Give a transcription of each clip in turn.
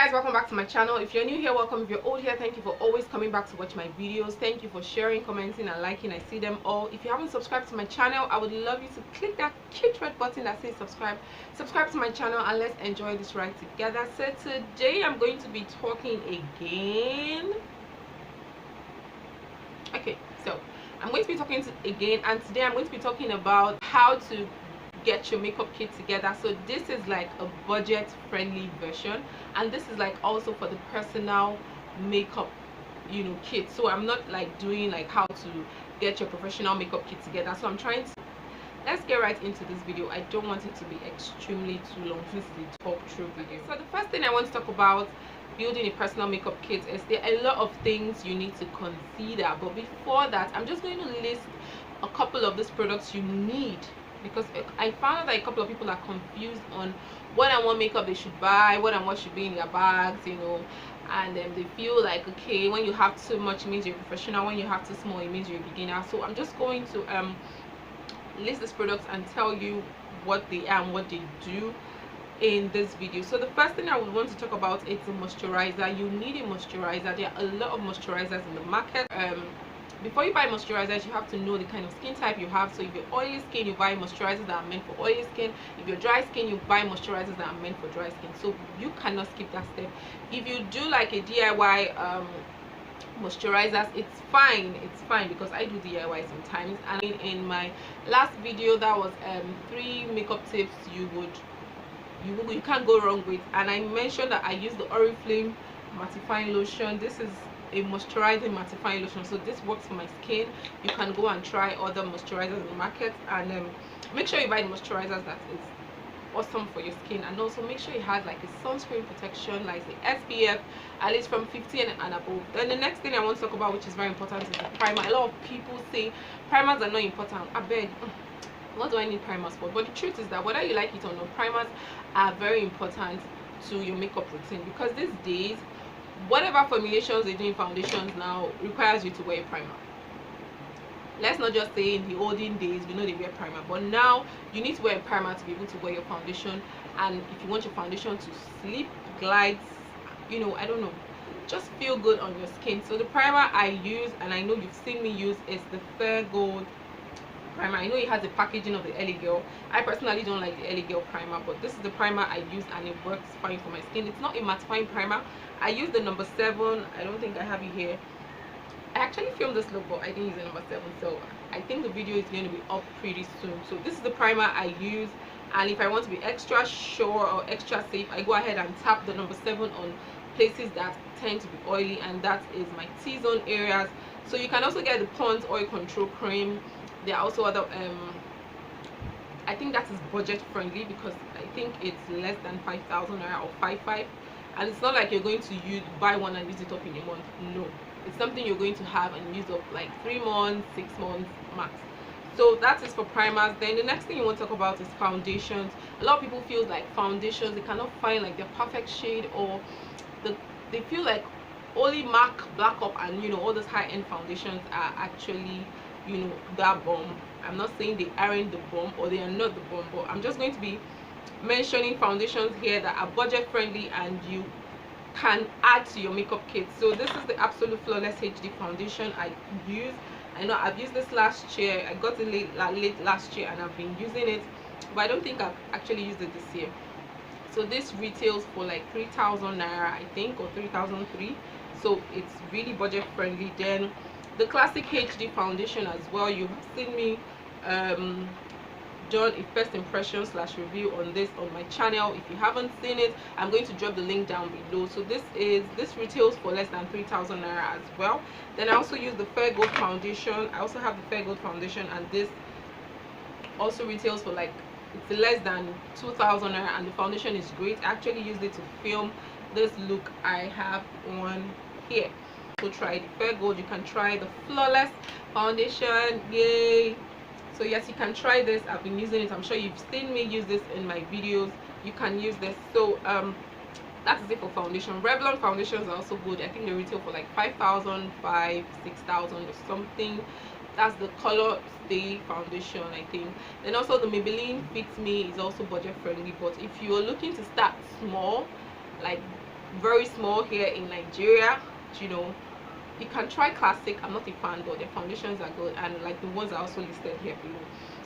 guys, welcome back to my channel. If you're new here, welcome. If you're old here, thank you for always coming back to watch my videos. Thank you for sharing, commenting and liking. I see them all. If you haven't subscribed to my channel, I would love you to click that cute red button that says subscribe to my channel, and let's enjoy this ride together. So today I'm going to be talking again. Okay, so I'm going to be talking again, and today I'm going to be talking about how to get your makeup kit together. So this is like a budget friendly version, and this is like also for the personal makeup kit. So I'm not like doing like how to get your professional makeup kit together. So I'm trying to, let's get right into this video. I don't want it to be extremely too long. This is a talk through video. So the first thing I want to talk about building a personal makeup kit is there are a lot of things you need to consider, but before that I'm just going to list a couple of these products you need, because I found out that a couple of people are confused on what and what makeup they should buy, what and what should be in their bags, and they feel like, okay, when you have too much it means you're professional, when you have too small it means you're a beginner. So I'm just going to list these products and tell you what they are and what they do in this video. So the first thing I would want to talk about is a moisturizer. You need a moisturizer. There are a lot of moisturizers in the market. Before you buy moisturizers, you have to know the kind of skin type you have. So if you're oily skin, you buy moisturizers that are meant for oily skin. If you're dry skin, you buy moisturizers that are meant for dry skin. So you cannot skip that step. If you do like a DIY moisturizers, it's fine, because I do DIY sometimes. And in my last video, that was 3 makeup tips you can't go wrong with, and I mentioned that I use the Oriflame mattifying lotion. This is a moisturizing mattifying lotion, so this works for my skin. You can go and try other moisturizers in the market, and make sure you buy the moisturizers that is awesome for your skin, and also make sure it has like a sunscreen protection, like the SPF at least from 15 and above. Then the next thing I want to talk about, which is very important, is the primer. A lot of people say primers are not important. I beg, what do I need primers for? But the truth is that whether you like it or not, primers are very important to your makeup routine, because these days whatever formulations they do in foundations now requires you to wear a primer. Let's not just say in the olden days we know they wear primer, but now you need to wear a primer to be able to wear your foundation. And if you want your foundation to sleep, glides, I don't know, just feel good on your skin. So the primer I use, and I know you've seen me use, is the Fair Gold primer. I know it has the packaging of the LA Girl. I personally don't like the LA Girl primer, but this is the primer I use and it works fine for my skin. It's not a mattifying primer. I use the number 7. I don't think I have it here. I actually filmed this look, but I didn't use the number 7, so I think the video is going to be up pretty soon. So this is the primer I use, and if I want to be extra sure or extra safe, I go ahead and tap the number 7 on places that tend to be oily, and that is my T-zone areas. So you can also get the Pond's oil control cream. There are also other I think that is budget friendly, because I think it's less than 5,000 naira or 5,500, and it's not like you're going to buy one and use it up in a month. No, it's something you're going to have and use up like 3 months, 6 months max. So that is for primers. Then the next thing you want to talk about is foundations. A lot of people feel like foundations, they cannot find like their perfect shade, or they feel like only MAC, Black Up, and all those high-end foundations are actually that bomb. I'm not saying they aren't the bomb or they are not the bomb, but I'm just going to be mentioning foundations here that are budget friendly and you can add to your makeup kit. So this is the Absolute Flawless HD foundation I use. I know I've used this last year. I got it late last year and I've been using it, but I don't think I've actually used it this year. So this retails for like 3,000 naira, I think, or 3,003. So it's really budget friendly. Then the Classic HD foundation as well. You have seen me done a first impression / review on this on my channel. If you haven't seen it, I'm going to drop the link down below. So this retails for less than 3,000 naira as well. Then I also use the Fair Gold foundation. I also have the Fair Gold foundation, and this also retails for like, it's less than 2,000 naira, and the foundation is great. I actually used it to film this look I have on here. So try the Fair Gold. You can try the Flawless foundation. Yay! So yes, you can try this. I've been using it. I'm sure you've seen me use this in my videos. You can use this. So that is it for foundation. Revlon foundations are also good. I think they retail for like 5,000, 6,000 or something. That's the Color Stay foundation, I think. Then also the Maybelline Fit Me is also budget friendly, but if you're looking to start small, like very small here in Nigeria. You know, you can try classic. I'm not a fan, but their foundations are good, and like the ones are also listed here below.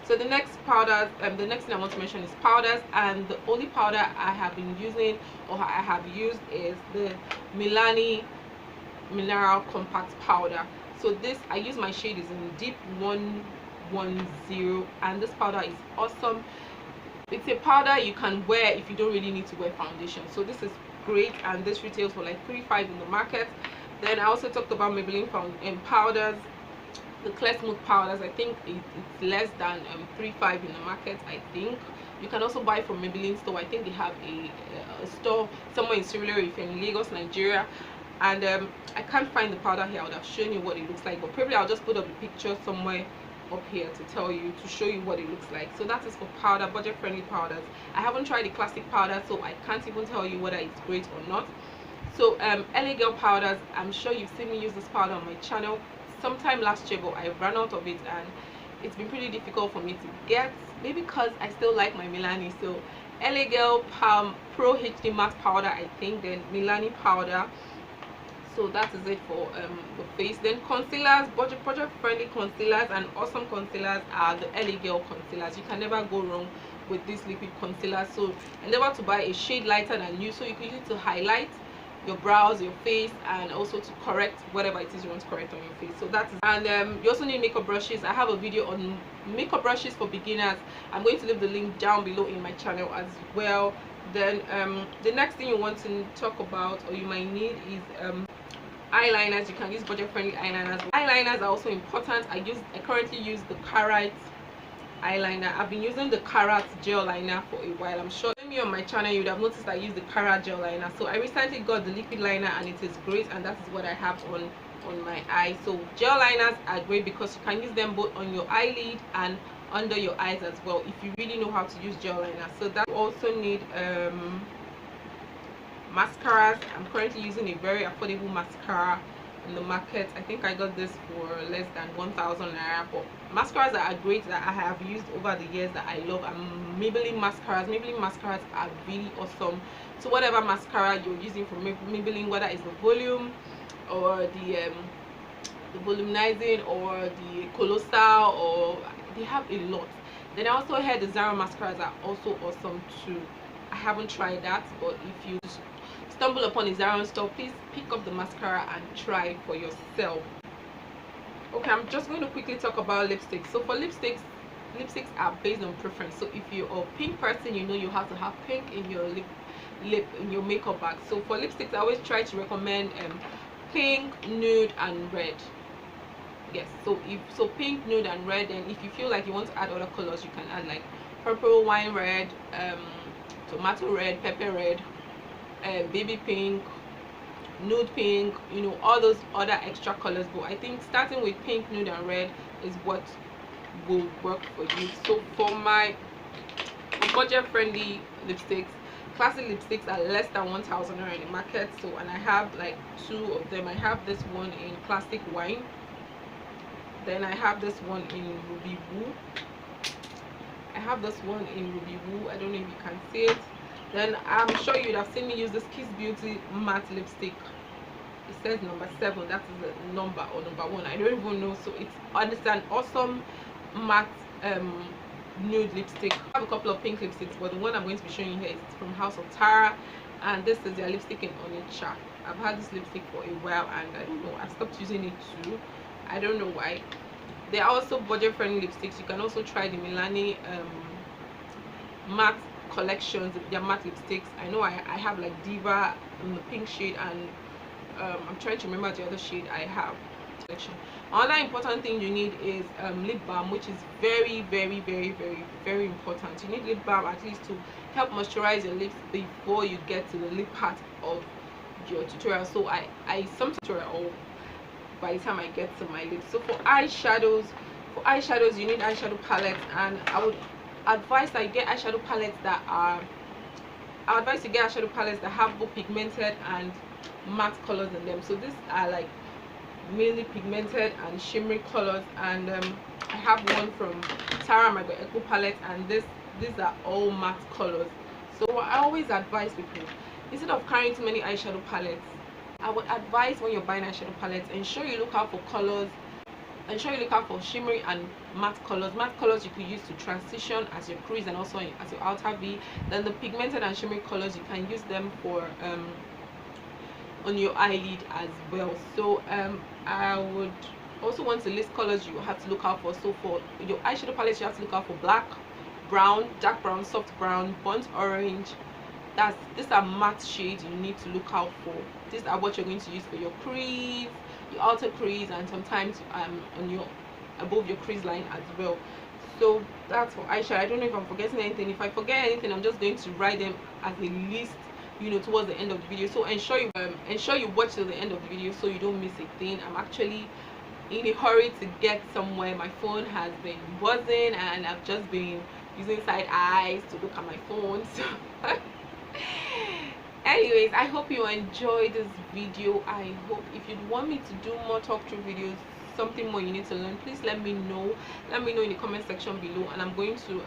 So the next powders, the next thing I want to mention is powders, and the only powder I have been using or I have used is the Milani mineral compact powder. So this, I use, my shade is in deep 110, and this powder is awesome. It's a powder you can wear if you don't really need to wear foundation, so this is great, and this retails for like $3.5 in the market. Then I also talked about Maybelline powders, the clear smooth powders. I think it's less than $3.5 in the market. I think you can also buy from Maybelline store. I think they have a store somewhere in Sierra if you're in Lagos, Nigeria. And I can't find the powder here. I would have shown you what it looks like, but probably I'll just put up a picture somewhere up here to tell you, to show you what it looks like. So that is for powder, budget friendly powders. I haven't tried the classic powder, so I can't even tell you whether it's great or not. So LA Girl powders, I'm sure you've seen me use this powder on my channel sometime last year, but I ran out of it, and it's been pretty difficult for me to get, maybe because I still like my Milani. So LA Girl Pro HD matte powder, I think, then Milani powder. So that is it for the face. Then concealers, budget friendly concealers and awesome concealers are the LA Girl concealers. You can never go wrong with this liquid concealer. So endeavor to buy a shade lighter than you, so you can use it to highlight your brows, your face, and also to correct whatever it is you want to correct on your face. So that is, and you also need makeup brushes. I have a video on makeup brushes for beginners. I'm going to leave the link down below in my channel as well. Then the next thing you want to talk about, or you might need, is eyeliners. You can use budget friendly eyeliners. Eyeliners are also important. I currently use the Karite eyeliner. I've been using the Karite gel liner for a while. I'm sure me on my channel you would have noticed I use the Karite gel liner. So I recently got the liquid liner, and it is great, and that is what I have on my eye. So gel liners are great because you can use them both on your eyelid and under your eyes as well, if you really know how to use gel liner. So that, you also need mascaras. I'm currently using a very affordable mascara in the market. I think I got this for less than 1,000 naira. But mascaras that are great, that I have used over the years, that I love, and Maybelline mascaras. Maybelline mascaras are really awesome. So whatever mascara you're using from Maybelline, whether it's the volume or the volumizing or the colossal, or they have a lot. Then I also heard the Zara mascaras are also awesome too. I haven't tried that, but if you stumble upon a Zara store, please pick up the mascara and try for yourself. Okay, I'm just going to quickly talk about lipsticks. So for lipsticks are based on preference. So if you're a pink person, you know you have to have pink in your lip in your makeup bag. So for lipsticks, I always try to recommend pink, nude, and red. Yes, so pink, nude, and red. And if you feel like you want to add other colors, you can add like purple, wine red, tomato red, pepper red, baby pink, nude pink, you know, all those other extra colors. But I think starting with pink, nude, and red is what will work for you. So for my budget friendly lipsticks, classic lipsticks are less than 1,000 naira in the market. So, and I have like two of them. I have this one in classic wine, then I have this one in ruby woo. I have this one in ruby woo. I don't know if you can see it. Then I'm sure you'd have seen me use this Kiss Beauty matte lipstick. It says number 7. That is the number, or number 1. I don't even know. So it's an awesome matte nude lipstick. I have a couple of pink lipsticks, but the one I'm going to be showing you here is from House of Tara, and this is their lipstick in Onitsha. I've had this lipstick for a while, and I don't know, I stopped using it too. I don't know why. They are also budget friendly lipsticks. You can also try the Milani matte collections, their matte lipsticks. I know I have like Diva in the pink shade, and I'm trying to remember the other shade I have. Another important thing you need is lip balm, which is very important. You need lip balm at least to help moisturize your lips before you get to the lip part of your tutorial. So I some tutorial by the time I get to my lips. So for eyeshadows you need eyeshadow palettes, and I would advise that you get eyeshadow palettes that have both pigmented and matte colors in them. So these are like mainly pigmented and shimmery colors, and I have one from Tara, my Eco palette, and these are all matte colors. So I always advise people, instead of carrying too many eyeshadow palettes, I would advise when you're buying eyeshadow palettes, ensure you look out for colors, ensure you look out for shimmery and matte colors. Matte colors you could use to transition as your crease and also as your outer V. Then the pigmented and shimmery colors, you can use them for on your eyelid as well. So I would also want to list colors you have to look out for. So for your eyeshadow palette, you have to look out for black, brown, dark brown, soft brown, burnt orange. These are matte shades you need to look out for. These are what you're going to use for your crease, your outer crease, and sometimes on your above your crease line as well. So that's for eyeshadow. I don't know if I'm forgetting anything. If I forget anything, I'm just going to write them as a list, you know, towards the end of the video. So ensure you watch till the end of the video so you don't miss a thing. I'm actually in a hurry to get somewhere. My phone has been buzzing and I've just been using side eyes to look at my phone. So anyways, I hope you enjoyed this video. I hope if you'd want me to do more talk through videos, something more you need to learn, please let me know in the comment section below, and I'm going to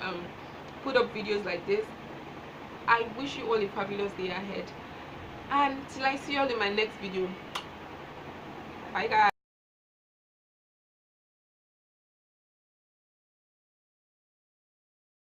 put up videos like this. I wish you all a fabulous day ahead, and till I see you all in my next video. Bye guys.